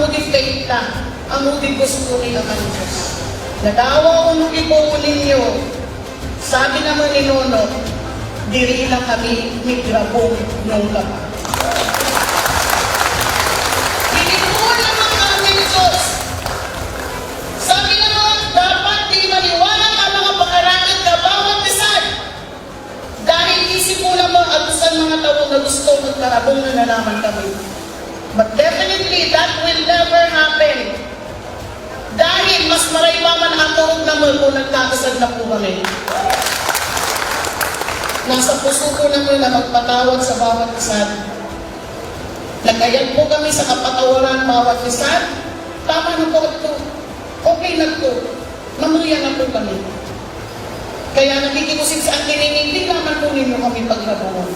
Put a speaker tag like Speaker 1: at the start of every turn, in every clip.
Speaker 1: amudi faith lang, amudi gusto nila ang Diyos. Nadawa unugi po ninyo, sabi naman ni Nono, diri lang kami ni grabong nung laba. Binigyan naman kami Diyos. Sabi naman, dapat di maniwala ang mga pakarakit na bawat bisan. Dahil isip mo naman agusan mga tao na gusto magkarabong na nalaman kami. But definitely, that will never happen. Dahil mas maraypaman ako naman kung nagkakasad na po kami. Nasa puso ko naman na magpatawad sa bawat isad. Nagayag po kami sa kapatawaran bawat isad. Tama na po ito. Okay na po. Mamuya na po kami. Kaya nakikikusip sa akin, hindi naman po ninyo kami pagrabungan.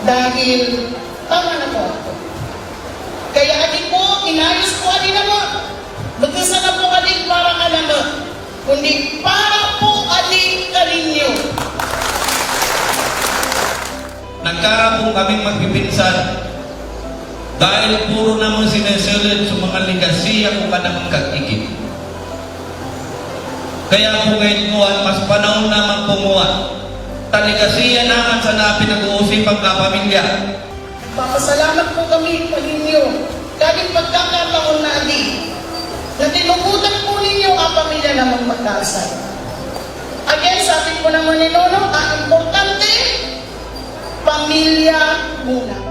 Speaker 1: Dahil tama na po ito. Kaya adik po, inayos po adik na mo. Magkasa na po adik para alam mo. Kundi para po adik ka ninyo.
Speaker 2: Nagkarapong kaming magpipinsan dahil puro naman sineselid sa mga ligasiya kung ka naman kagigit. Kaya po ngayon ko at mas panahon naman pumuha. Taligasiya naman sa napinag-uusipang kapamilya.
Speaker 1: Papasalamat po kami sa inyo. Kahit pagkakataon na adik, na tinugutan po ninyo ang pamilya namang magkasal. Again, sabi ko naman ni Nono, ang importante, pamilya muna.